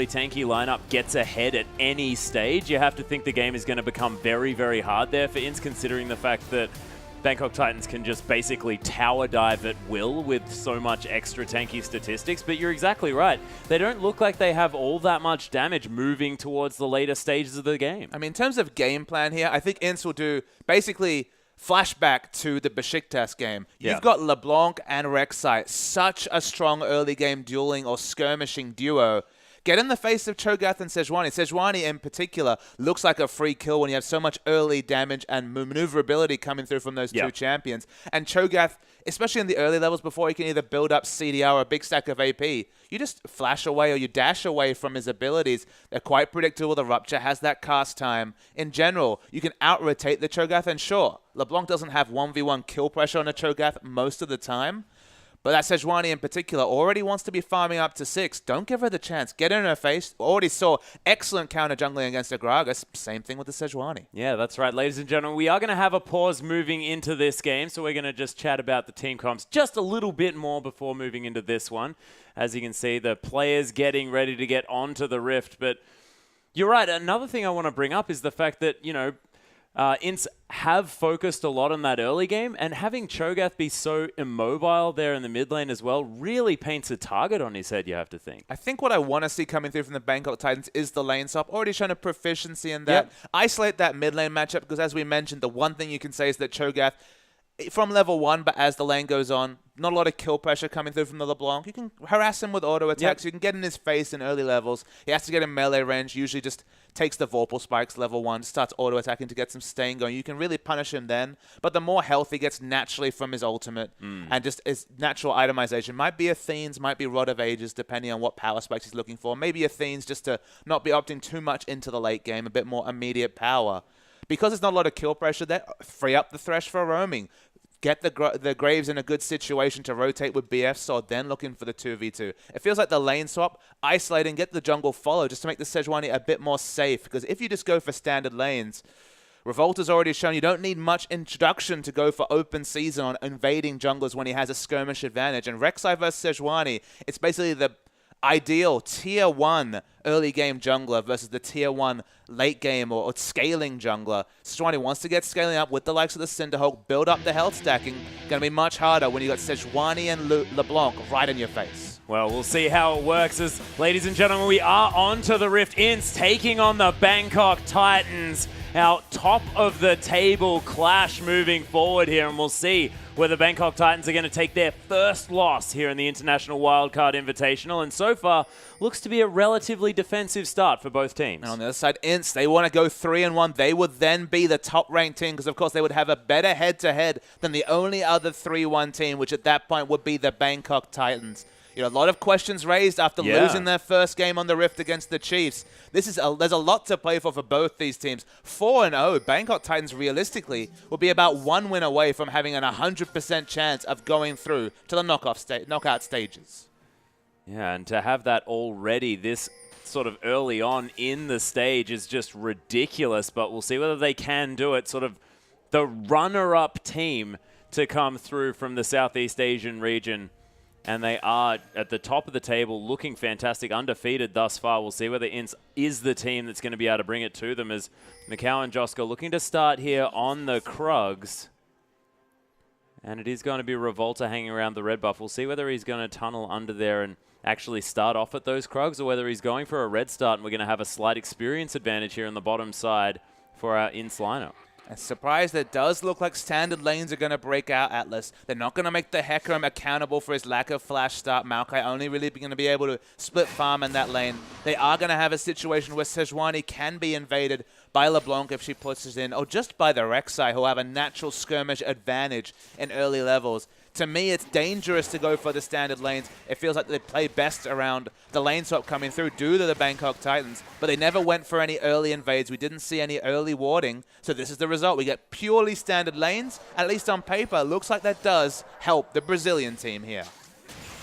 tanky lineup gets ahead at any stage, you have to think the game is going to become very, very hard there for INTZ, considering the fact that Bangkok Titans can just basically tower dive at will with so much extra tanky statistics. But you're exactly right. They don't look like they have all that much damage moving towards the later stages of the game. I mean, in terms of game plan here, I think INTZ will do basically flashback to the Besiktas game. You've got LeBlanc and Rek'Sai, such a strong early game dueling or skirmishing duo. Get in the face of Cho'Gath and Sejuani. Sejuani in particular looks like a free kill when you have so much early damage and maneuverability coming through from those two champions. And Cho'Gath, especially in the early levels before he can either build up CDR or a big stack of AP, you just flash away or you dash away from his abilities. They're quite predictable. The Rupture has that cast time. In general, you can out-rotate the Cho'Gath, and sure, LeBlanc doesn't have 1v1 kill pressure on a Cho'Gath most of the time. But that Sejuani in particular already wants to be farming up to 6. Don't give her the chance. Get in her face. Already saw excellent counter jungling against a Gragas. Same thing with the Sejuani. Yeah, that's right, ladies and gentlemen. We are going to have a pause moving into this game, so we're going to just chat about the team comps just a little bit more before moving into this one. As you can see, the players getting ready to get onto the Rift. But you're right. Another thing I want to bring up is the fact that, you know, INTZ have focused a lot on that early game, and having Cho'Gath be so immobile there in the mid lane as well really paints a target on his head, you have to think. I think what I want to see coming through from the Bangkok Titans is the lane swap. Already shown a proficiency in that. Isolate that mid lane matchup, because as we mentioned, the one thing you can say is that Cho'Gath, from level 1, but as the lane goes on, not a lot of kill pressure coming through from the LeBlanc. You can harass him with auto attacks. You can get in his face in early levels. He has to get in melee range. Usually just takes the Vorpal spikes level 1, starts auto attacking to get some staying going. You can really punish him then. But the more health he gets naturally from his ultimate and just his natural itemization. Might be Athene's, might be Rod of Ages, depending on what power spikes he's looking for. Maybe Athene's just to not be opting too much into the late game, a bit more immediate power. Because there's not a lot of kill pressure there, free up the Thresh for roaming. Get the Graves in a good situation to rotate with BF Sword, then looking for the 2v2. It feels like the lane swap, isolating, get the jungle follow just to make the Sejuani a bit more safe. Because if you just go for standard lanes, Revolta's already shown you don't need much introduction to go for open season on invading junglers when he has a skirmish advantage. And Rek'Sai versus Sejuani, it's basically the ideal tier 1 early game jungler versus the tier 1 late game or scaling jungler. Sejuani wants to get scaling up with the likes of the Cinderhulk, build up the health stacking. Going to be much harder when you got Sejuani and LeBlanc right in your face. Well, we'll see how it works as, ladies and gentlemen, we are on to the Rift. INTZ taking on the Bangkok Titans. Our top of the table clash moving forward here, and we'll see whether Bangkok Titans are going to take their first loss here in the International Wildcard Invitational. And so far, looks to be a relatively defensive start for both teams. And on the other side, INTZ, they want to go 3-1. They would then be the top-ranked team because, of course, they would have a better head-to-head than the only other 3-1 team, which at that point would be the Bangkok Titans. You know, a lot of questions raised after losing their first game on the Rift against the Chiefs. There's a lot to play for both these teams. 4-0, Bangkok Titans realistically will be about 1 win away from having an 100% chance of going through to the knockout stages. Yeah, and to have that already this sort of early on in the stage is just ridiculous, but we'll see whether they can do it. Sort of the runner-up team to come through from the Southeast Asian region. And they are at the top of the table, looking fantastic, undefeated thus far. We'll see whether INTZ is the team that's going to be able to bring it to them, as Mikau and Josko looking to start here on the Krugs. And it is going to be Revolta hanging around the red buff. We'll see whether he's going to tunnel under there and actually start off at those Krugs, or whether he's going for a red start, and we're going to have a slight experience advantage here on the bottom side for our INTZ lineup. A surprise that does look like standard lanes are going to break out Atlas. They're not going to make the Hecarim accountable for his lack of flash start. Maokai only really going to be able to split farm in that lane. They are going to have a situation where Sejuani can be invaded by LeBlanc if she pushes in, or just by the Rek'Sai, who have a natural skirmish advantage in early levels. To me, it's dangerous to go for the standard lanes. It feels like they play best around the lane swap coming through due to the Bangkok Titans, but they never went for any early invades. We didn't see any early warding, so this is the result. We get purely standard lanes. At least on paper, looks like that does help the Brazilian team here.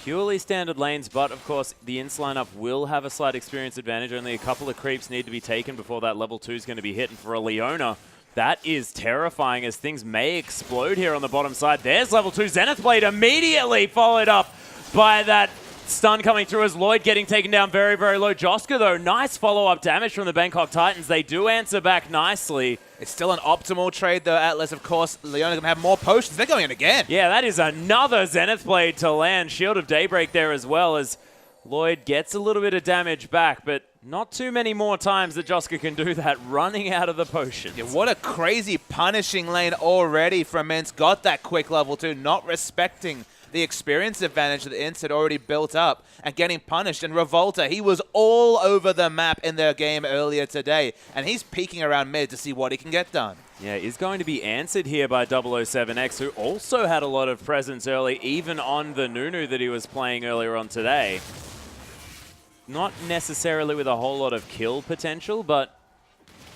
Purely standard lanes, but of course the INTZ lineup will have a slight experience advantage. Only a couple of creeps need to be taken before that level 2 is going to be hit, and for a Leona, that is terrifying as things may explode here on the bottom side. There's level 2 Zenith Blade immediately followed up by that Stun coming through as Lloyd getting taken down very, very low. Joska, though, nice follow-up damage from the Bangkok Titans. They do answer back nicely. It's still an optimal trade, though, Atlas. Of course, Leona going to have more potions. They're going in again. Yeah, that is another Zenith Blade to land. Shield of Daybreak there as well, as Lloyd gets a little bit of damage back, but not too many more times that Joska can do that, running out of the potions. Yeah, what a crazy punishing lane already from INTZ. Got that quick level 2, not respecting the experience advantage that INTZ had already built up and getting punished. And Revolta, he was all over the map in their game earlier today, and he's peeking around mid to see what he can get done. Yeah, is going to be answered here by 007X, who also had a lot of presence early, even on the Nunu that he was playing earlier on today. Not necessarily with a whole lot of kill potential, but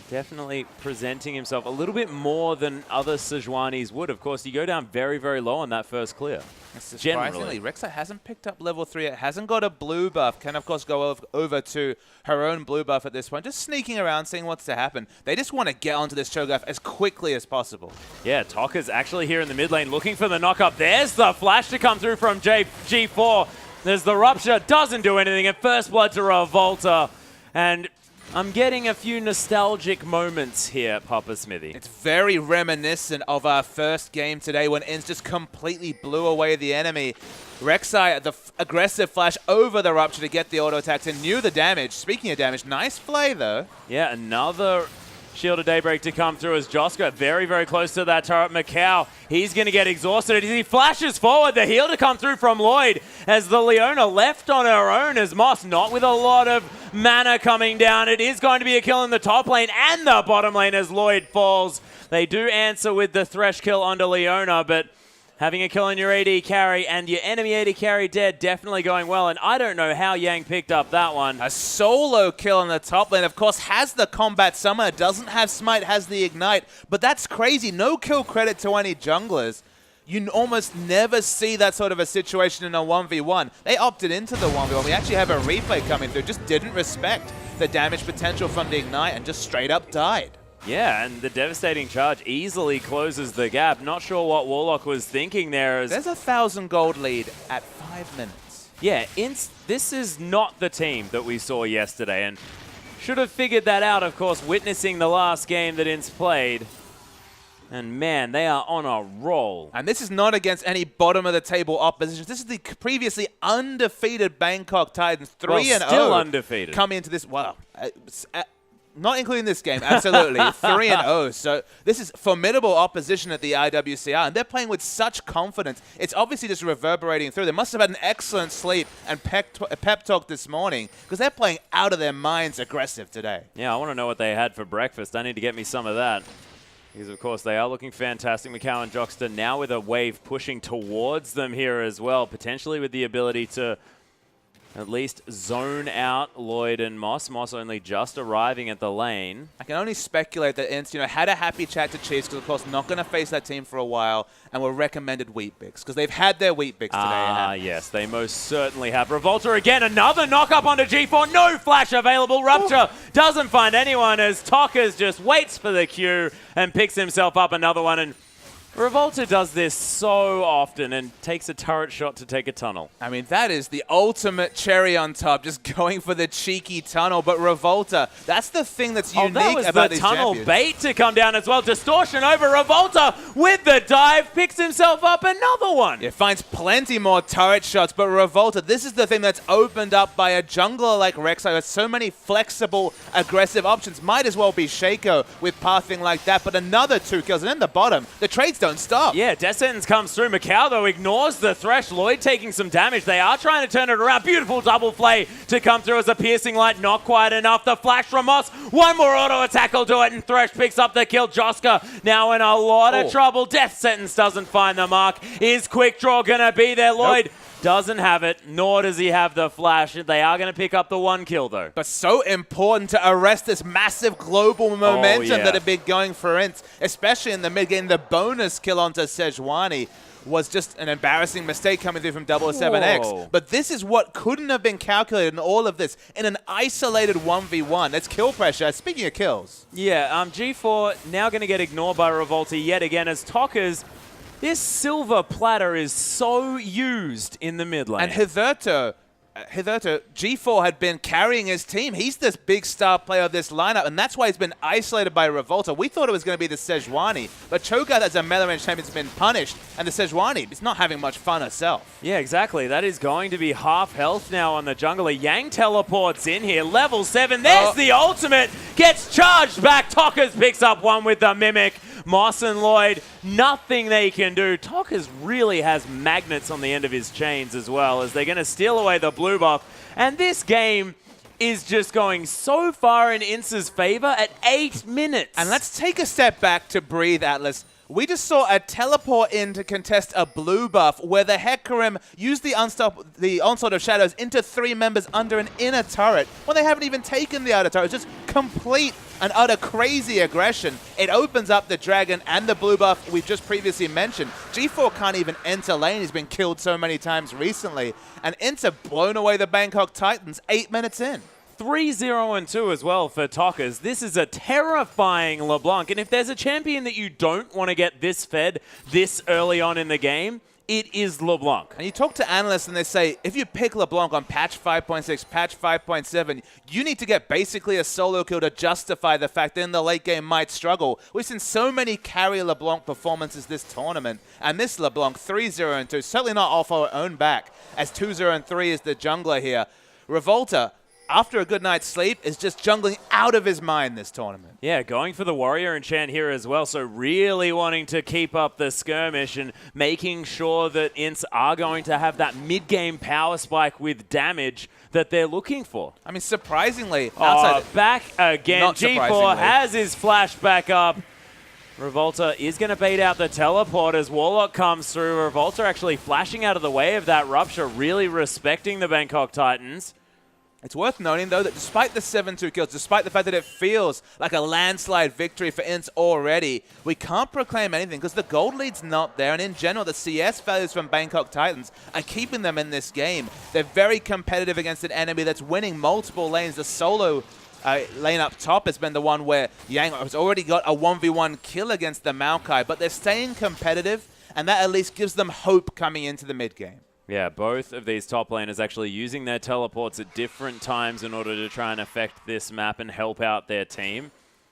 definitely presenting himself a little bit more than other Sejuanis would. Of course, you go down very, very low on that first clear. Surprisingly, Rek'Sai hasn't picked up level 3 yet, hasn't got a blue buff, can of course go over to her own blue buff at this point, just sneaking around, seeing what's to happen. They just want to get onto this Cho'Gath as quickly as possible. Yeah, Tokka's actually here in the mid lane looking for the knock-up. There's the flash to come through from G4. There's the Rupture, doesn't do anything, and first blood to Revolta. And I'm getting a few nostalgic moments here, Papa Smithy. It's very reminiscent of our first game today when INTZ just completely blew away the enemy. Rek'Sai, the aggressive flash over the Rupture to get the auto attacks and knew the damage. Speaking of damage, nice play though. Yeah, another Shield of Daybreak to come through as Joska very, very close to that turret. Macau, he's going to get exhausted as he flashes forward. The heal to come through from Lloyd as the Leona left on her own as Moss not with a lot of mana coming down. It is going to be a kill in the top lane and the bottom lane as Lloyd falls. They do answer with the Thresh kill onto Leona, but having a kill on your AD carry and your enemy AD carry dead, definitely going well. And I don't know how Yang picked up that one. A solo kill on the top lane, of course, has the combat summoner, doesn't have smite, has the ignite. But that's crazy. No kill credit to any junglers. You almost never see that sort of a situation in a 1v1. They opted into the 1v1. We actually have a replay coming through. Just didn't respect the damage potential from the ignite and just straight up died. Yeah, and the devastating charge easily closes the gap. Not sure what Warlock was thinking there. There's 1,000 gold lead at 5 minutes. Yeah, this is not the team that we saw yesterday, and should have figured that out, of course, witnessing the last game that INTZ played. And man, they are on a roll. And this is not against any bottom-of-the-table opposition. This is the previously undefeated Bangkok Titans, 3-0. Still undefeated. Coming into this, wow. Not including this game, absolutely. 3-0. So this is formidable opposition at the IWCR, and they're playing with such confidence. It's obviously just reverberating through. They must have had an excellent sleep and pep talk this morning because they're playing out of their minds aggressive today. Yeah, I want to know what they had for breakfast. I need to get me some of that. Because, of course, they are looking fantastic. Macau and Jockster now with a wave pushing towards them here as well, potentially with the ability to at least zone out Lloyd and Moss. Moss only just arriving at the lane. I can only speculate that INTZ, had a happy chat to Chiefs because, of course, not going to face that team for a while and were recommended Weet-Bix because they've had their Weet-Bix today. Ah, yes, they most certainly have. Revolta again, another knock-up onto G4. No flash available. Rupture doesn't find anyone as Tokka's just waits for the Q and picks himself up another one. And Revolta does this so often and takes a turret shot to take a tunnel. I mean, that is the ultimate cherry on top, just going for the cheeky tunnel. But Revolta, that's the thing that's unique about these champions. That was the tunnel bait to come down as well. Distortion over Revolta with the dive, picks himself up another one. It finds plenty more turret shots, but Revolta, this is the thing that's opened up by a jungler like Rek'Sai with so many flexible, aggressive options. Might as well be Shaco with pathing like that, but another 2 kills. And in the bottom, the trades don't stop. Yeah, Death Sentence comes through. Macau, though, ignores the Thresh. Lloyd taking some damage. They are trying to turn it around. Beautiful double play to come through as a piercing light. Not quite enough. The flash from Moss. One more auto attack will do it, and Thresh picks up the kill. Joska now in a lot of trouble. Death Sentence doesn't find the mark. Is Quick Draw going to be there? Lloyd doesn't have it, nor does he have the flash. They are going to pick up the 1 kill, though. But so important to arrest this massive global momentum that had been going for INTZ, especially in the mid-game. The bonus kill onto Sejuani was just an embarrassing mistake coming through from 007X. Whoa. But this is what couldn't have been calculated in all of this. In an isolated 1v1, that's kill pressure. Speaking of kills. Yeah, G4 now going to get ignored by Revolta yet again as Tokka's. This silver platter is so used in the mid lane. And Hitherto, hitherto, G4 had been carrying his team. He's this big star player of this lineup, and that's why he's been isolated by Revolta. We thought it was going to be the Sejuani, but Cho'Gath as a melee range champion has been punished, and the Sejuani is not having much fun herself. Yeah, exactly. That is going to be half health now on the jungler. Yang teleports in here, level 7. There's the ultimate. Gets charged back. Tockers picks up one with the Mimic. Moss and Lloyd, nothing they can do. Tockers really has magnets on the end of his chains as well, as they're going to steal away the blue buff. And this game is just going so far in INTZ's favor at 8 minutes. And let's take a step back to breathe, Atlas. We just saw a teleport in to contest a blue buff where the Hecarim used the Onslaught of Shadows into 3 members under an inner turret when they haven't even taken the outer turret. It's just complete and utter crazy aggression. It opens up the dragon and the blue buff we've just previously mentioned. G4 can't even enter lane. He's been killed so many times recently. And INTZ blown away the Bangkok Titans 8 minutes in. 3-0-2 as well for Tockers. This is a terrifying LeBlanc, and if there's a champion that you don't want to get this fed this early on in the game, it is LeBlanc. And you talk to analysts and they say, if you pick LeBlanc on patch 5.6, patch 5.7, you need to get basically a solo kill to justify the fact that in the late game might struggle. We've seen so many carry LeBlanc performances this tournament, and this LeBlanc 3-0-2, certainly not off our own back, as 2-0-3 is the jungler here. Revolta, after a good night's sleep, is just jungling out of his mind this tournament. Yeah, going for the warrior enchant here as well, so really wanting to keep up the skirmish and making sure that INTZ are going to have that mid-game power spike with damage that they're looking for. I mean, surprisingly, back again. G4 has his flash back up. Revolta is going to bait out the teleport as Warlock comes through. Revolta actually flashing out of the way of that rupture, really respecting the Bangkok Titans. It's worth noting, though, that despite the 7-2 kills, despite the fact that it feels like a landslide victory for INTZ already, we can't proclaim anything because the gold lead's not there. And in general, the CS values from Bangkok Titans are keeping them in this game. They're very competitive against an enemy that's winning multiple lanes. The solo lane up top has been the one where Yang has already got a 1v1 kill against the Maokai, but they're staying competitive, and that at least gives them hope coming into the mid-game. Yeah, both of these top laners actually using their teleports at different times in order to try and affect this map and help out their team.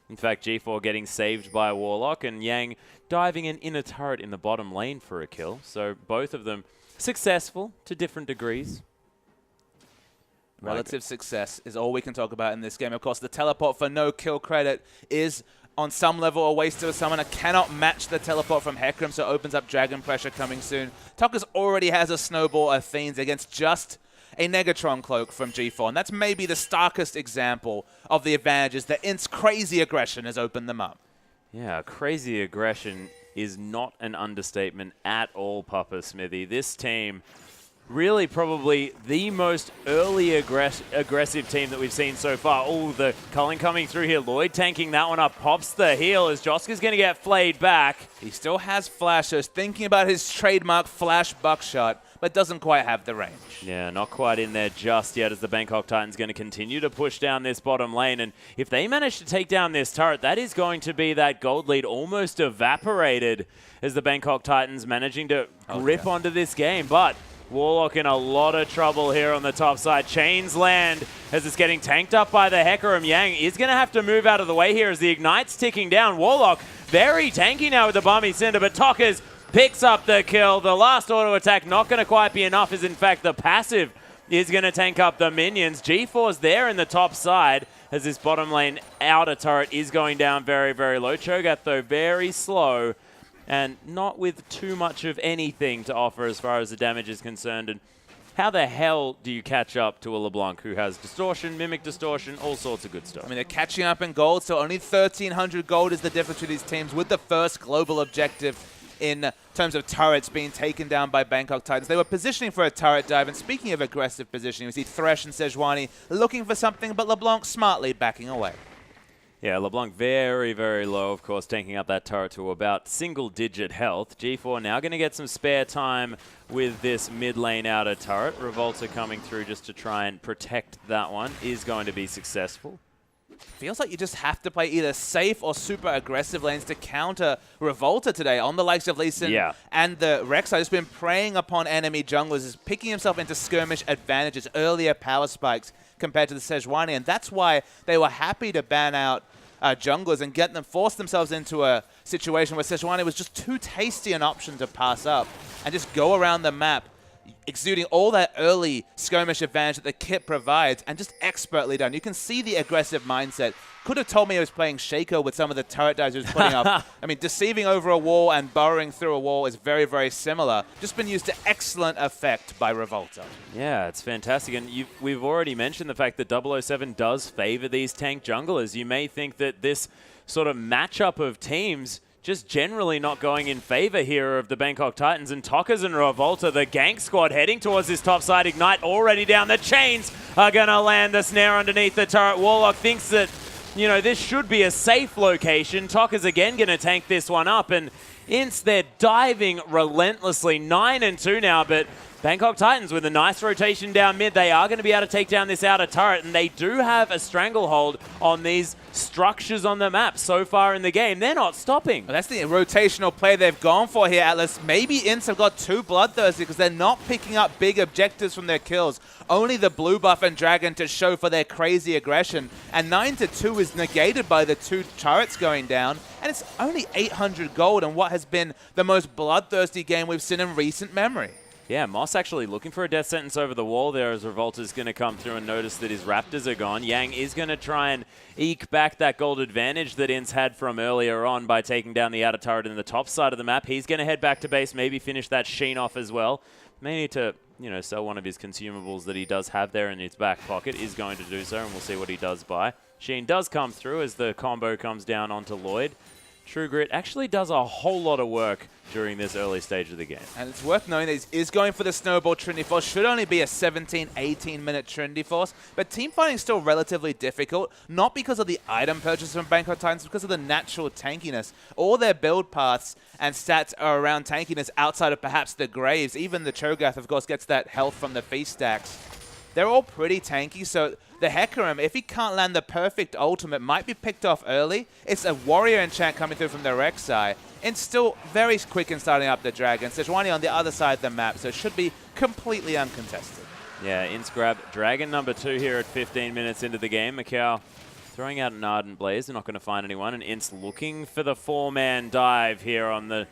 In fact, G4 getting saved by Warlock and Yang diving an inner turret in the bottom lane for a kill. So both of them successful to different degrees. Relative success is all we can talk about in this game. Of course, the teleport for no kill credit is on some level a waste of a summoner. Cannot match the teleport from Hecarim, so it opens up dragon pressure coming soon. Tockers already has a snowball of Fiends against just a Negatron cloak from G4, and that's maybe the starkest example of the advantages that INTZ's crazy aggression has opened them up. Yeah, crazy aggression is not an understatement at all, Papa Smithy. This team really probably the most early aggressive team that we've seen so far. Oh, the culling coming through here. Lloyd tanking that one up. Pops the heal as Joska's going to get flayed back. He still has flashers, thinking about his trademark flash buckshot, but doesn't quite have the range. Yeah, not quite in there just yet as the Bangkok Titans going to continue to push down this bottom lane. And if they manage to take down this turret, that is going to be that gold lead almost evaporated as the Bangkok Titans managing to grip onto this game. But Warlock in a lot of trouble here on the top side. Chains land as it's getting tanked up by the Hecarim. Yang is going to have to move out of the way here as the Ignite's ticking down. Warlock very tanky now with the Bummy Cinder, but Tockers picks up the kill. The last auto attack not going to quite be enough, as in fact the passive is going to tank up the minions. G4's there in the top side as this bottom lane outer turret is going down very, very low. Cho'Gath, though, very slow and not with too much of anything to offer as far as the damage is concerned. And how the hell do you catch up to a LeBlanc who has distortion, mimic distortion, all sorts of good stuff? I mean, they're catching up in gold, so only 1,300 gold is the difference between these teams with the first global objective in terms of turrets being taken down by Bangkok Titans. They were positioning for a turret dive, and speaking of aggressive positioning, we see Thresh and Sejuani looking for something, but LeBlanc smartly backing away. Yeah, LeBlanc very, very low, of course, taking up that turret to about single-digit health. G4 now going to get some spare time with this mid-lane outer turret. Revolta coming through just to try and protect that one is going to be successful. feels like you just have to play either safe or super aggressive lanes to counter Revolta today on the likes of Lee Sin and the Rek'Sai. Just been preying upon enemy junglers, is picking himself into skirmish advantages, earlier power spikes compared to the Sejuani, and that's why they were happy to ban out junglers and force themselves into a situation where Sejuani was just too tasty an option to pass up and just go around the map, exuding all that early skirmish advantage that the kit provides, and just expertly done. You can see the aggressive mindset. Could have told me he was playing Shaco with some of the turret dives he was putting up. I mean, deceiving over a wall and burrowing through a wall is very, very similar. Just been used to excellent effect by Revolta. Yeah, it's fantastic. And we've already mentioned the fact that 007 does favor these tank junglers. You may think that this sort of matchup of teams just generally not going in favor here of the Bangkok Titans, and Tokkers and Revolta, the gank squad heading towards this top side. Ignite already down. The chains are going to land the snare underneath the turret. Warlock thinks that, you know, this should be a safe location. Tokkers again going to tank this one up, and INTZ, they're diving relentlessly. 9-2 now, but Bangkok Titans with a nice rotation down mid. They are going to be able to take down this outer turret, and they do have a stranglehold on these structures on the map so far in the game. They're not stopping. Well, that's the rotational play they've gone for here, Atlas. Maybe INTZ have got too bloodthirsty because they're not picking up big objectives from their kills. Only the blue buff and dragon to show for their crazy aggression. And 9-2 is negated by the 2 turrets going down. And it's only 800 gold in what has been the most bloodthirsty game we've seen in recent memory. Yeah, Moss actually looking for a death sentence over the wall there as Revolta's going to come through and notice that his Raptors are gone. Yang is going to try and eke back that gold advantage that INTZ had from earlier on by taking down the outer turret in the top side of the map. He's going to head back to base, maybe finish that Sheen off as well. May need to, you know, sell one of his consumables that he does have there in his back pocket. Is going to do so, and we'll see what he does buy. Sheen does come through as the combo comes down onto Lloyd. True Grit actually does a whole lot of work during this early stage of the game. And it's worth knowing that he is going for the Snowball Trinity Force. Should only be a 17, 18-minute Trinity Force, but team fighting is still relatively difficult, not because of the item purchases from Bangkok Titans, because of the natural tankiness. All their build paths and stats are around tankiness outside of perhaps the Graves. Even the Cho'Gath, of course, gets that health from the feast stacks. They're all pretty tanky, so the Hecarim, if he can't land the perfect ultimate, might be picked off early. It's a warrior enchant coming through from the Rek'Sai. It's still very quick in starting up the dragon. Sejuani on the other side of the map, so it should be completely uncontested. Yeah, INTZ grab dragon number 2 here at 15 minutes into the game. Macau throwing out an Ardent Blaze. They're not going to find anyone, and INTZ looking for the 4-man dive here on the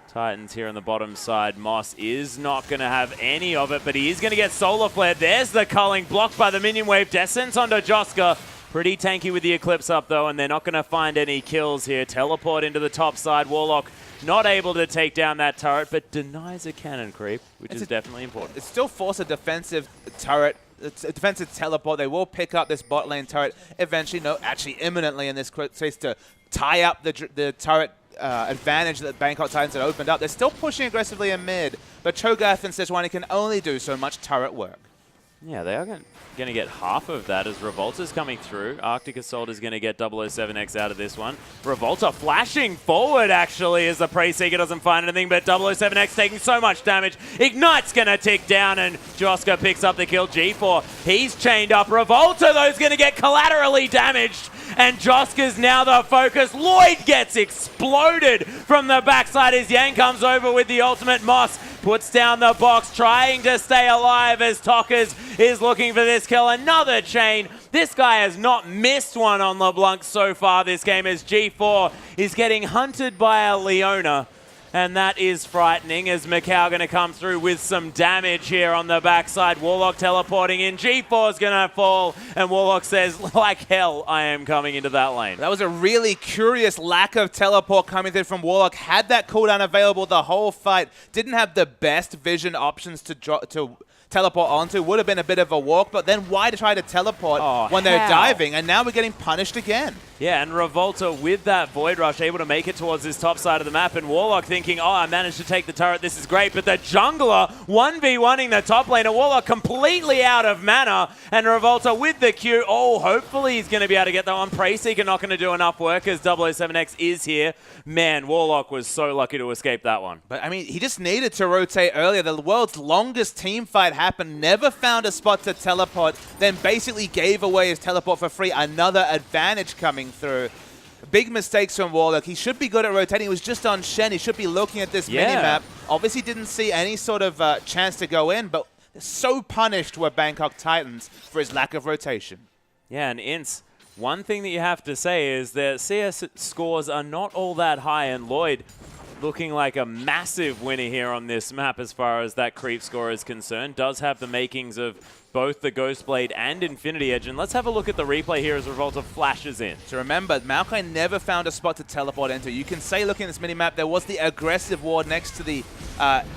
Titans here on the bottom side. Moss is not going to have any of it, but he is going to get solar flared. There's the culling, blocked by the minion wave. Descents onto Joska. Pretty tanky with the Eclipse up, though, and they're not going to find any kills here. Teleport into the top side. Warlock not able to take down that turret, but denies a cannon creep, which is definitely important. It still forces a defensive turret. It's a defensive teleport. They will pick up this bot lane turret eventually, no, actually imminently in this case, to tie up the turret advantage that Bangkok Titans had opened up. They're still pushing aggressively in mid, but Cho'Gath and Sejuani can only do so much turret work. Yeah, they are going to get half of that as Revolta's coming through. Arctic Assault is going to get 007X out of this one. Revolta flashing forward, actually, as the Prey Seeker doesn't find anything, but 007X taking so much damage. Ignite's going to tick down, and Joska picks up the kill. G4, he's chained up. Revolta, though, is going to get collaterally damaged, and Joska's now the focus. Lloyd gets exploded from the backside as Yang comes over with the ultimate. Moss puts down the box, trying to stay alive as Tokkers is looking for this kill. Another chain. This guy has not missed one on LeBlanc so far this game as G4 is getting hunted by a Leona. And that is frightening as Macau going to come through with some damage here on the backside. Warlock teleporting in. G4 is going to fall. And Warlock says, like hell, I am coming into that lane. That was a really curious lack of teleport coming through from Warlock. Had that cooldown available the whole fight. Didn't have the best vision options to teleport onto. Would have been a bit of a walk. But then why try to teleport when they're diving? And now we're getting punished again. Yeah, and Revolta with that Void Rush able to make it towards this top side of the map, and Warlock thinking, oh, I managed to take the turret, this is great, but the jungler 1v1ing the top lane, and Warlock completely out of mana, and Revolta with the Q, oh, hopefully he's going to be able to get that one. Preyseeker not going to do enough work as 007X is here. Man, Warlock was so lucky to escape that one. But, I mean, he just needed to rotate earlier. The world's longest team fight happened, never found a spot to teleport, then basically gave away his teleport for free. Another advantage coming through. Big mistakes from Warlock. He should be good at rotating. He was just on Shen. He should be looking at this mini-map. Obviously didn't see any sort of chance to go in, but so punished were Bangkok Titans for his lack of rotation. Yeah, and INTZ, one thing that you have to say is that CS scores are not all that high, and Lloyd looking like a massive winner here on this map as far as that creep score is concerned. Does have the makings of both the Ghostblade and Infinity Edge. And let's have a look at the replay here as Revolta flashes in. So remember, Maokai never found a spot to teleport into. You can say, looking at this minimap, there was the aggressive ward next to the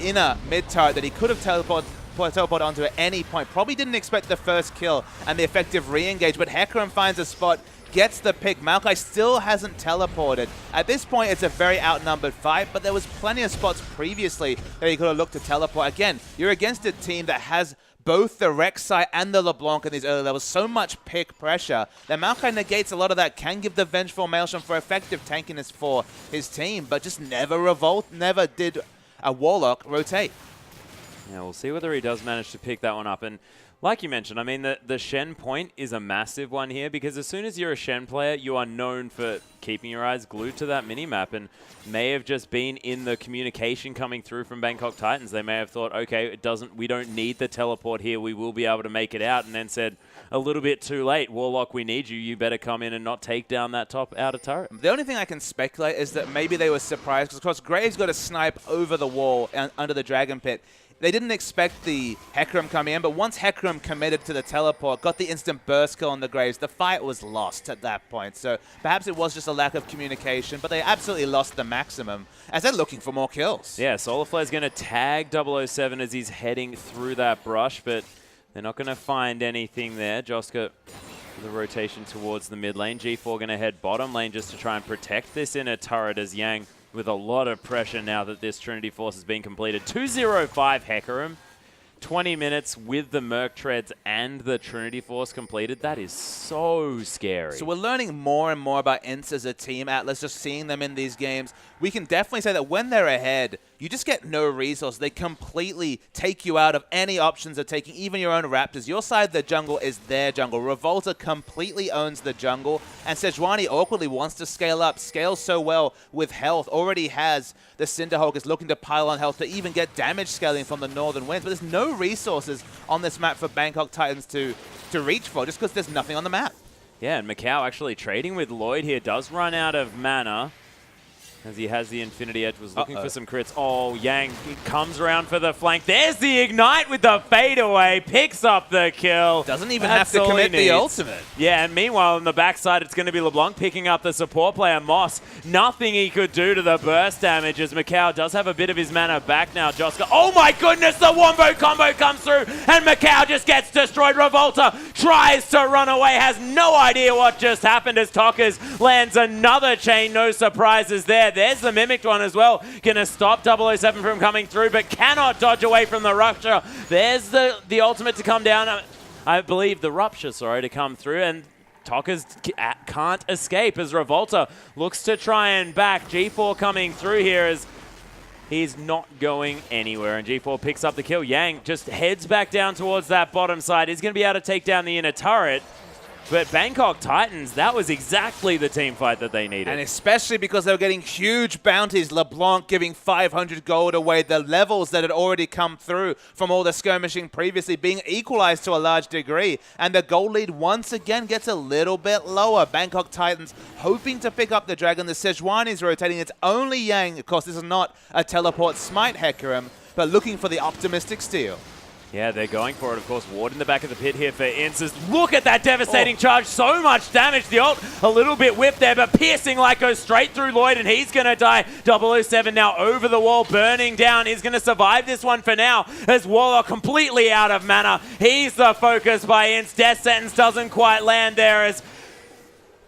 inner mid turret that he could have teleport onto at any point. Probably didn't expect the first kill and the effective re-engage, but Hecarim finds a spot, gets the pick. Maokai still hasn't teleported. At this point, it's a very outnumbered fight, but there was plenty of spots previously that he could have looked to teleport. Again, you're against a team that has both the Rek'Sai and the LeBlanc in these early levels. So much pick pressure that Maokai negates a lot of that, can give the Vengeful Maelstrom for effective tankiness for his team, but just never did a Warlock rotate. Yeah, we'll see whether he does manage to pick that one up. And like you mentioned, I mean, the Shen point is a massive one here, because as soon as you're a Shen player, you are known for keeping your eyes glued to that minimap, and may have just been in the communication coming through from Bangkok Titans. They may have thought, okay, we don't need the teleport here, we will be able to make it out, and then said, a little bit too late, Warlock, we need you, you better come in and not take down that top outer turret. The only thing I can speculate is that maybe they were surprised, because of course Graves got a snipe over the wall under the Dragon Pit. They didn't expect the Hecarim coming in, but once Hecarim committed to the teleport, got the instant burst kill on the Graves, the fight was lost at that point. So perhaps it was just a lack of communication, but they absolutely lost the maximum as they're looking for more kills. Yeah, Solarflare's going to tag 007 as he's heading through that brush, but they're not going to find anything there. Joska, the rotation towards the mid lane. G4 going to head bottom lane just to try and protect this inner turret as Yang with a lot of pressure now that this Trinity Force has been completed. 205 Hecarim, 20 minutes with the Merc Treads and the Trinity Force completed. That is so scary. So we're learning more and more about INTZ as a team, Atlas, just seeing them in these games. We can definitely say that when they're ahead, you just get no resource. They completely take you out of any options of taking even your own Raptors. Your side of the jungle is their jungle. Revolta completely owns the jungle, and Sejuani awkwardly wants to scale up, scales so well with health, already has the Cinderhulk, is looking to pile on health to even get damage scaling from the Northern Winds, but there's no resources on this map for Bangkok Titans to reach for, just because there's nothing on the map. Yeah, and Macau actually trading with Lloyd here does run out of mana, as he has the Infinity Edge, was looking for some crits. Oh, Yang comes around for the flank. There's the Ignite with the fadeaway. Picks up the kill. Doesn't even have to commit the ultimate. Yeah, and meanwhile, on the backside, it's going to be LeBlanc picking up the support player, Moss. Nothing he could do to the burst damage, as Macau does have a bit of his mana back now. Joska, oh my goodness, the Wombo combo comes through, and Macau just gets destroyed. Revolta tries to run away, has no idea what just happened as Tockers lands another chain. No surprises there. There's the mimicked one as well. Gonna stop 007 from coming through, but cannot dodge away from the rupture. There's the ultimate to come down. I believe the rupture, sorry, to come through, and Tockers can't escape as Revolta looks to try and back. G4 coming through here as he's not going anywhere, and G4 picks up the kill. Yang just heads back down towards that bottom side. He's going to be able to take down the inner turret. But Bangkok Titans, that was exactly the team fight that they needed. And especially because they were getting huge bounties. LeBlanc giving 500 gold away. The levels that had already come through from all the skirmishing previously being equalized to a large degree. And the gold lead once again gets a little bit lower. Bangkok Titans hoping to pick up the dragon. The Sejuani is rotating. It's only Yang. Of course, this is not a teleport smite Hecarim, but looking for the optimistic steal. Yeah, they're going for it, of course. Ward in the back of the pit here for INTZ. Look at that devastating charge. So much damage. The ult a little bit whipped there, but piercing light goes straight through Lloyd, and he's going to die. 007 now over the wall, burning down. He's going to survive this one for now, as Warlock completely out of mana. He's the focus by INTZ. Death sentence doesn't quite land there, as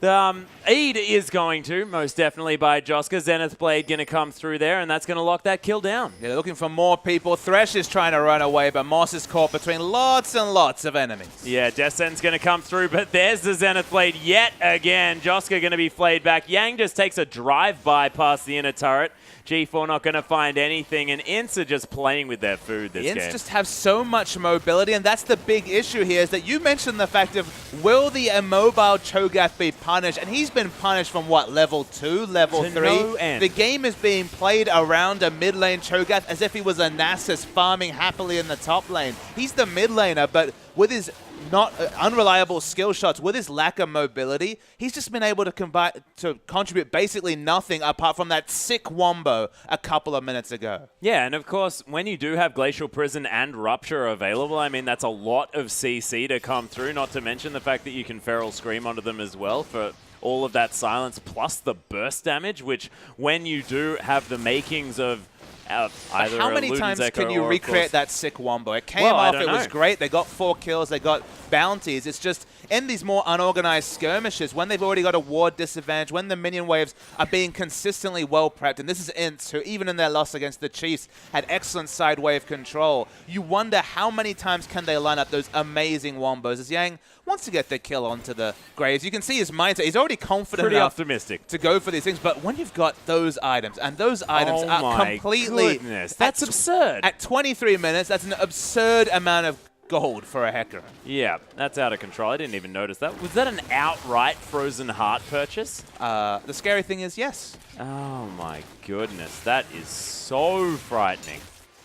Eid is going to, most definitely by Joska. Zenith Blade going to come through there, and that's going to lock that kill down. Yeah, they're looking for more people. Thresh is trying to run away, but Moss is caught between lots and lots of enemies. Yeah, Death Sentence going to come through, but there's the Zenith Blade yet again. Joska going to be flayed back. Yang just takes a drive-by past the inner turret. G4 not going to find anything, and INTZ are just playing with their food this game. INTZ just have so much mobility, and that's the big issue here, is that you mentioned the fact of, will the immobile Cho'Gath be punished? And he's been punished from, what, level 2, level 3? No end. The game is being played around a mid lane Cho'Gath as if he was a Nasus farming happily in the top lane. He's the mid laner, but with his not unreliable skill shots, with his lack of mobility, he's just been able to contribute basically nothing apart from that sick wombo a couple of minutes ago. Yeah, and of course, when you do have Glacial Prison and Rupture available, I mean, that's a lot of CC to come through, not to mention the fact that you can Feral Scream onto them as well for all of that silence, plus the burst damage, which when you do have the makings of either how many times can you recreate that sick wombo? It came off, it was great. They got 4 kills, they got bounties. It's just in these more unorganized skirmishes, when they've already got a ward disadvantage, when the minion waves are being consistently well prepped, and this is INTZ, who even in their loss against the Chiefs had excellent side wave control, you wonder how many times can they line up those amazing wombos as Yang wants to get the kill onto the Graves. You can see his mindset. He's already confident pretty enough optimistic to go for these things, but when you've got those items, and those items are completely... Goodness, that's absurd. At 23 minutes, that's an absurd amount of gold for a Hecarim. Yeah, that's out of control. I didn't even notice that. Was that an outright Frozen Heart purchase? The scary thing is, yes. Oh my goodness, that is so frightening.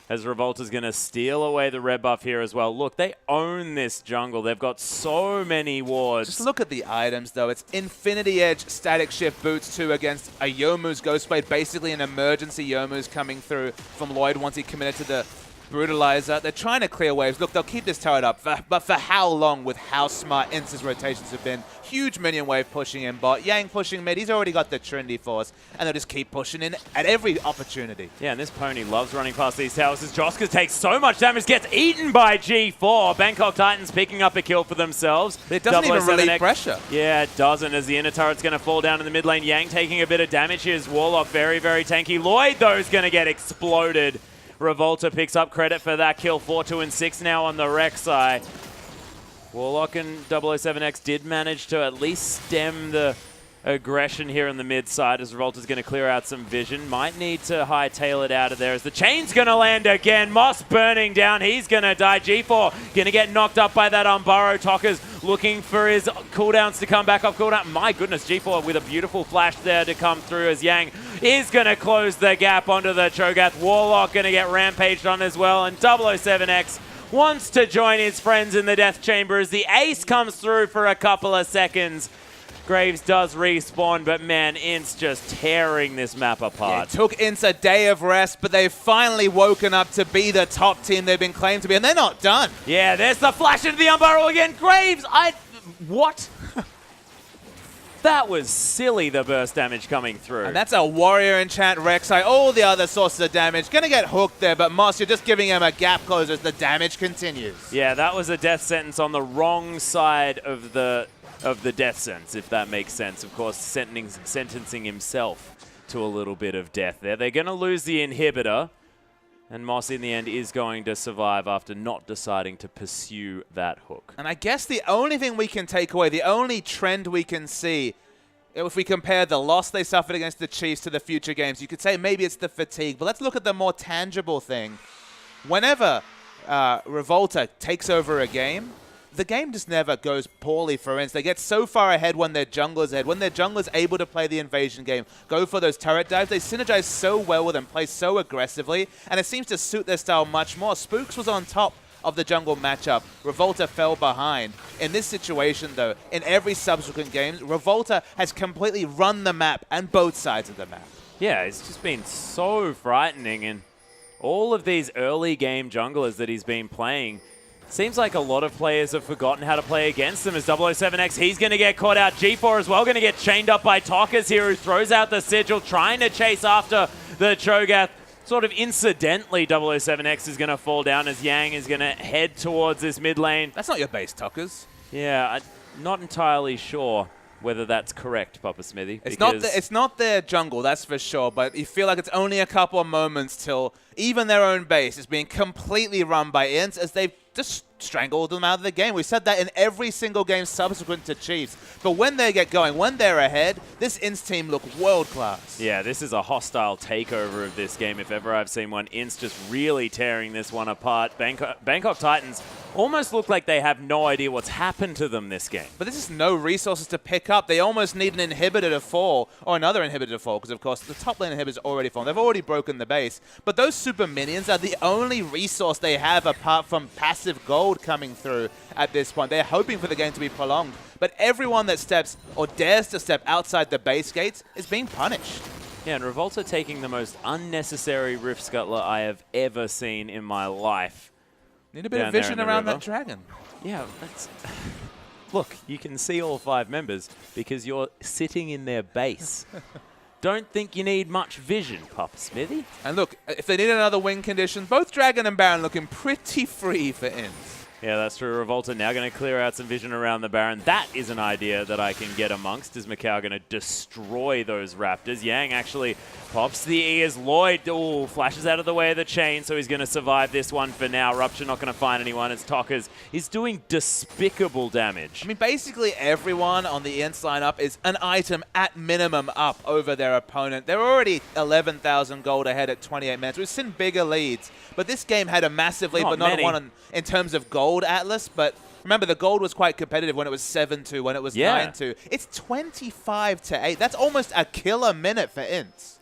As Revolta's going to steal away the red buff here as well. Look, they own this jungle. They've got so many wards. Just look at the items, though. It's Infinity Edge Static Shift Boots 2 against a Youmuu's Ghostblade. Basically an emergency Youmuu's coming through from Lloyd once he committed to the Brutalizer. They're trying to clear waves. Look, they'll keep this turret up, but for how long with how smart INTZ's rotations have been? Huge minion wave pushing in bot. Yang pushing mid. He's already got the Trinity Force, and they'll just keep pushing in at every opportunity. Yeah, and this pony loves running past these towers as Joska takes so much damage, gets eaten by G4. Bangkok Titans picking up a kill for themselves. But it doesn't even relieve pressure. Yeah, it doesn't, as the inner turret's going to fall down in the mid lane. Yang taking a bit of damage. Here's Warlock, very, very tanky. Lloyd, though, is going to get exploded. Revolta picks up credit for that kill. 4, 2, and 6 now on the Rek'Sai. Warlock and 007X did manage to at least stem the aggression here in the mid side as Revolta's going to clear out some vision. Might need to hightail it out of there as the chain's going to land again. Moss burning down. He's going to die. G4 going to get knocked up by that Umbaro. Tokka's looking for his cooldowns to come back off cooldown. My goodness, G4 with a beautiful flash there to come through as Yang is going to close the gap onto the Cho'Gath. Warlock going to get rampaged on as well, and 007X wants to join his friends in the death chamber as the ace comes through for a couple of seconds. Graves does respawn, but man, INTZ just tearing this map apart. Yeah, it took INTZ a day of rest, but they've finally woken up to be the top team they've been claimed to be, and they're not done. Yeah, there's the flash into the Umbaro again. Graves, what? That was silly, the burst damage coming through. And that's a Warrior Enchant Rek'Sai. All the other sources of damage. Going to get hooked there, but Moss, you're just giving him a gap closer as the damage continues. Yeah, that was a death sentence on the wrong side of the death sentence, if that makes sense. Of course, sentencing himself to a little bit of death there. They're going to lose the inhibitor, and Moss in the end is going to survive after not deciding to pursue that hook. And I guess the only thing we can take away, the only trend we can see, if we compare the loss they suffered against the Chiefs to the future games, you could say maybe it's the fatigue, but let's look at the more tangible thing. Whenever Revolta takes over a game, the game just never goes poorly for INTZ. They get so far ahead when their jungler's ahead. When their jungler's able to play the invasion game, go for those turret dives, they synergize so well with them, play so aggressively, and it seems to suit their style much more. Spooks was on top of the jungle matchup. Revolta fell behind. In this situation, though, in every subsequent game, Revolta has completely run the map and both sides of the map. Yeah, it's just been so frightening, and all of these early game junglers that he's been playing, seems like a lot of players have forgotten how to play against them as 007X. He's going to get caught out. G4 as well going to get chained up by Tokka's here, who throws out the sigil, trying to chase after the Cho'Gath. Sort of incidentally, 007X is going to fall down as Yang is going to head towards this mid lane. That's not your base, Tokka's. Yeah, I'm not entirely sure. whether that's correct, Papa Smithy. It's not their jungle, that's for sure, but you feel like it's only a couple of moments till even their own base is being completely run by INTZ as they've just strangled them out of the game. We said that in every single game subsequent to Chiefs. But when they get going, when they're ahead, this INTZ team look world-class. Yeah, this is a hostile takeover of this game if ever I've seen one. INTZ just really tearing this one apart. Bangkok Titans almost look like they have no idea what's happened to them this game. But this is no resources to pick up. They almost need an inhibitor to fall, or another inhibitor to fall, because of course the top lane inhibitor's already fallen. They've already broken the base. But those super minions are the only resource they have apart from passive gold coming through at this point. They're hoping for the game to be prolonged. But everyone that steps or dares to step outside the base gates is being punished. Yeah, and Revolta taking the most unnecessary Rift Scuttler I have ever seen in my life. Need a bit of vision around that dragon. Yeah, that's... Look, you can see all 5 members because you're sitting in their base. Don't think you need much vision, Papa Smithy. And look, if they need another win condition, both Dragon and Baron looking pretty free for INTZ. Yeah, that's true. Revolta now going to clear out some vision around the Baron. That is an idea that I can get amongst. Is Macau going to destroy those Raptors? Yang actually pops the ears. Lloyd flashes out of the way of the chain, so he's going to survive this one for now. Rupture not going to find anyone as Tockers is doing despicable damage. I mean, basically everyone on the INTZ lineup is an item at minimum up over their opponent. They're already 11,000 gold ahead at 28 minutes. We've seen bigger leads, but this game had a massive lead, but not one in terms of gold Atlas, but remember the gold was quite competitive when it was 7-2, when it was 9-2. It's 25-8. That's almost a killer minute for INTZ.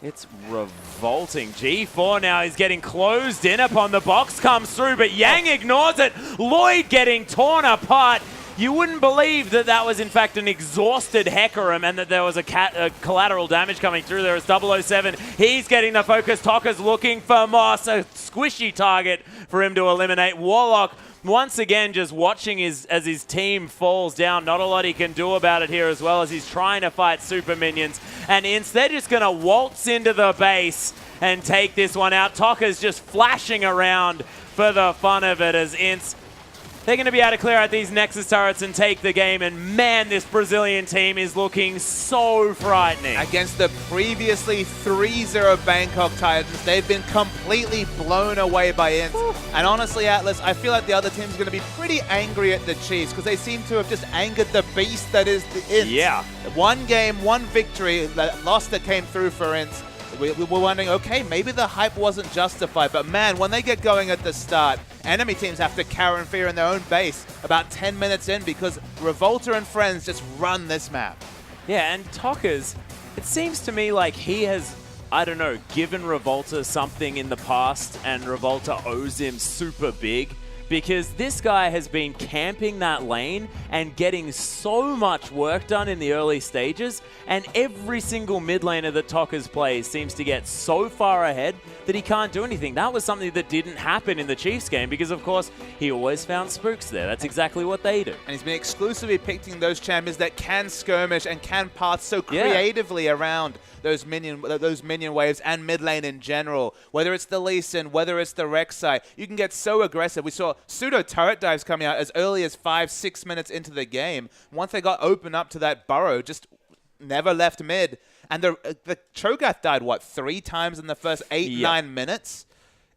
It's revolting. G4 now is getting closed in upon the box comes through, but Yang ignores it. Lloyd getting torn apart. You wouldn't believe that that was in fact an exhausted Hecarim and that there was a collateral damage coming through. There is 007. He's getting the focus. Tokka's looking for Moss, a squishy target for him to eliminate. Warlock once again just watching as his team falls down. Not a lot he can do about it here as well as he's trying to fight super minions. And instead just going to waltz into the base and take this one out. Tokka's just flashing around for the fun of it as INTZ. They're going to be able to clear out these Nexus turrets and take the game. And man, this Brazilian team is looking so frightening. Against the previously 3-0 Bangkok Titans, they've been completely blown away by INTZ. And honestly, Atlas, I feel like the other team's going to be pretty angry at the Chiefs because they seem to have just angered the beast that is the INTZ. Yeah. One game, one victory, that loss that came through for INTZ. We were wondering, okay, maybe the hype wasn't justified, but man, when they get going at the start, enemy teams have to cower in fear in their own base about 10 minutes in because Revolta and friends just run this map. Yeah, and Tokka's, it seems to me like he has, I don't know, given Revolta something in the past and Revolta owes him super big. Because this guy has been camping that lane and getting so much work done in the early stages, and every single mid laner that Tokka's plays seems to get so far ahead that he can't do anything. That was something that didn't happen in the Chiefs game because, of course, he always found spooks there. That's exactly what they do. And he's been exclusively picking those champions that can skirmish and can path so creatively around those minion waves and mid lane in general. Whether it's the Lee Sin, whether it's the Rek'Sai, you can get so aggressive. We saw pseudo turret dives coming out as early as 5-6 minutes into the game. Once they got open up to that burrow, just never left mid. And the Cho'Gath died, what, 3 times in the first 8-9 minutes?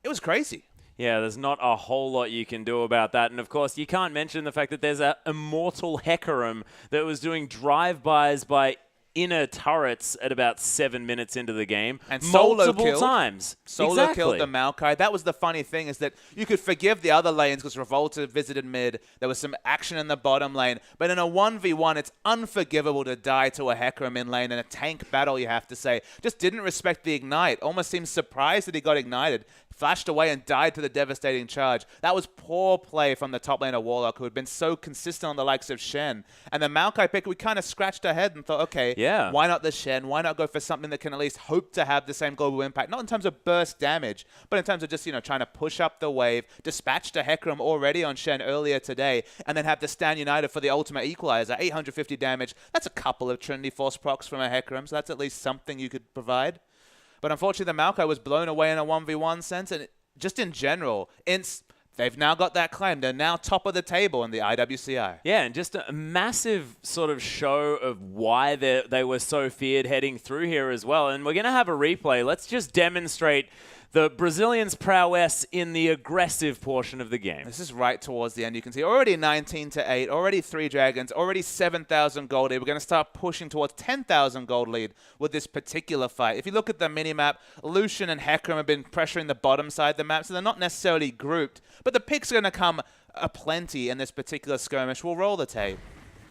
It was crazy. Yeah, there's not a whole lot you can do about that. And, of course, you can't mention the fact that there's an immortal Hecarim that was doing drive-bys by inner turrets at about 7 minutes into the game. And multiple times. Solo killed the Maokai. That was the funny thing, is that you could forgive the other lanes because Revolta visited mid. There was some action in the bottom lane. But in a 1v1, it's unforgivable to die to a Hecarim in lane in a tank battle, you have to say. Just didn't respect the ignite. Almost seemed surprised that he got ignited. Flashed away and died to the devastating charge. That was poor play from the top laner Warlock, who had been so consistent on the likes of Shen. And the Maokai pick, we kind of scratched our head and thought, okay, why not the Shen? Why not go for something that can at least hope to have the same global impact? Not in terms of burst damage, but in terms of just, trying to push up the wave, dispatched a Hecarim already on Shen earlier today, and then have the Stand United for the ultimate equalizer, 850 damage. That's a couple of Trinity Force procs from a Hecarim, so that's at least something you could provide. But unfortunately, the Maokai was blown away in a 1v1 sense, and just in general, INTZ they've now got that claim. They're now top of the table in the IWCI. Yeah, and just a massive sort of show of why they were so feared heading through here as well. And we're going to have a replay. Let's just demonstrate the Brazilians' prowess in the aggressive portion of the game. This is right towards the end. You can see already 19-8, already 3 dragons, already 7,000 gold lead. We're going to start pushing towards 10,000 gold lead with this particular fight. If you look at the minimap, Lucian and Hecarim have been pressuring the bottom side of the map, so they're not necessarily grouped. But the picks are going to come aplenty in this particular skirmish. We'll roll the tape.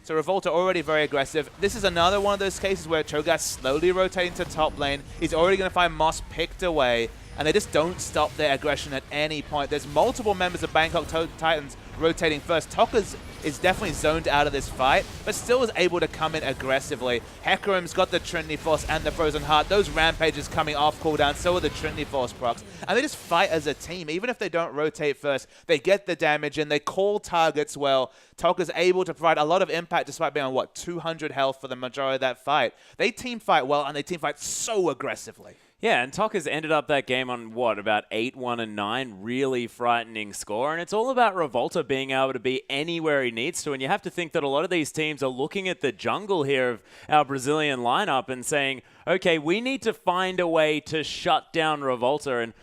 So Revolta already very aggressive. This is another one of those cases where Cho'Gath slowly rotating to top lane. He's already going to find Moss picked away, and they just don't stop their aggression at any point. There's multiple members of Bangkok Titans rotating first. Tokka's is definitely zoned out of this fight, but still is able to come in aggressively. Hecarim's got the Trinity Force and the Frozen Heart. Those Rampages coming off cooldown, so are the Trinity Force procs. And they just fight as a team. Even if they don't rotate first, they get the damage in, they call targets well. Tokka's able to provide a lot of impact despite being on, what, 200 health for the majority of that fight. They team fight well, and they team fight so aggressively. Yeah, and Tokka's ended up that game on, what, about 8-1-9, really frightening score. And it's all about Revolta being able to be anywhere he needs to. And you have to think that a lot of these teams are looking at the jungle here of our Brazilian lineup and saying, okay, we need to find a way to shut down Revolta. And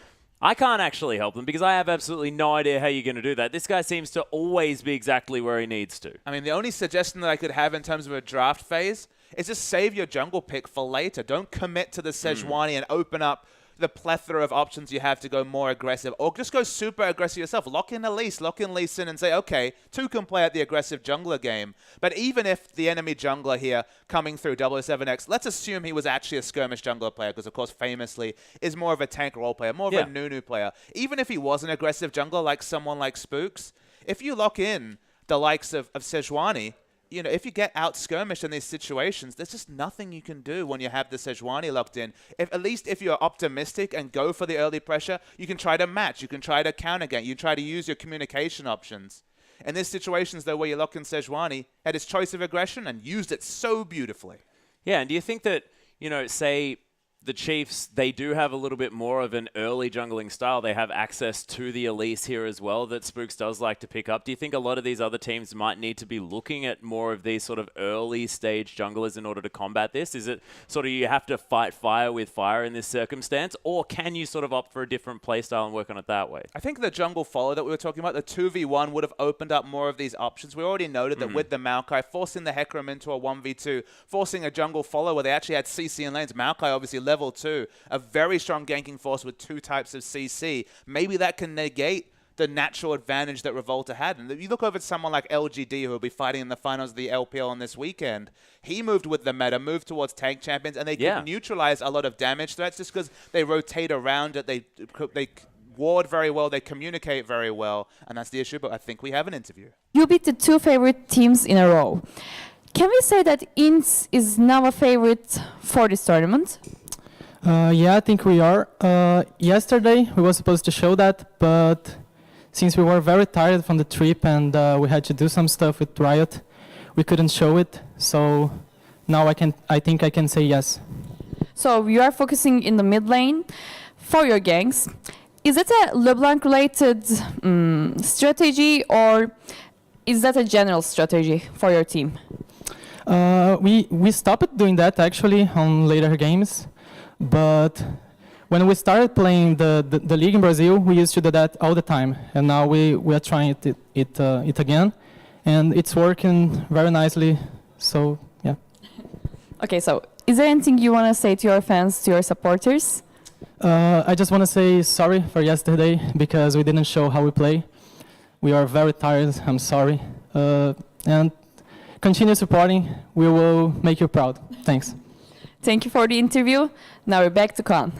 I can't actually help them because I have absolutely no idea how you're going to do that. This guy seems to always be exactly where he needs to. I mean, the only suggestion that I could have in terms of a draft phase is just save your jungle pick for later. Don't commit to the Sejuani and open up the plethora of options you have to go more aggressive. Or just go super aggressive yourself. Lock in Elise, lock in Lee Sin and say, okay, 2 can play at the aggressive jungler game. But even if the enemy jungler here coming through 007X, let's assume he was actually a skirmish jungler player, because of course famously is more of a tank role player, more of a Nunu player. Even if he was an aggressive jungler like someone like Spooks, if you lock in the likes of Sejuani, you know, if you get out skirmished in these situations, there's just nothing you can do when you have the Sejuani locked in. At least if you're optimistic and go for the early pressure, you can try to match, you can try to counter game, you try to use your communication options. In these situations, though, where you lock in Sejuani, had his choice of aggression and used it so beautifully. Yeah, and do you think that, you know, say the Chiefs, they do have a little bit more of an early jungling style. They have access to the Elise here as well that Spooks does like to pick up. Do you think a lot of these other teams might need to be looking at more of these sort of early stage junglers in order to combat this? Is it sort of you have to fight fire with fire in this circumstance, or can you sort of opt for a different playstyle and work on it that way? I think the jungle follow that we were talking about, the 2v1 would have opened up more of these options. We already noted that with the Maokai, forcing the Hecarim into a 1v2, forcing a jungle follow where they actually had CC in lanes. Maokai obviously level 2, a very strong ganking force with 2 types of CC. Maybe that can negate the natural advantage that Revolta had. And if you look over at someone like LGD, who will be fighting in the finals of the LPL on this weekend, he moved with the meta, moved towards tank champions, and they could neutralize a lot of damage threats just because they rotate around it, they ward very well, they communicate very well, and that's the issue. But I think we have an interview. You beat the 2 favorite teams in a row. Can we say that INTZ is now a favorite for this tournament? Yeah, I think we are. Yesterday we were supposed to show that, but since we were very tired from the trip and we had to do some stuff with Riot, we couldn't show it. So now I think I can say yes. So you are focusing in the mid lane for your ganks. Is it a LeBlanc-related strategy, or is that a general strategy for your team? We stopped doing that actually on later games. But when we started playing the league in Brazil, we used to do that all the time, and now we are trying it again, and it's working very nicely. So yeah. Okay, so is there anything you want to say to your fans, to your supporters? I just want to say sorry for yesterday because we didn't show how we play. We are very tired. I'm sorry, and continue supporting. We will make you proud. Thanks. Thank you for the interview. Now we're back to Khan.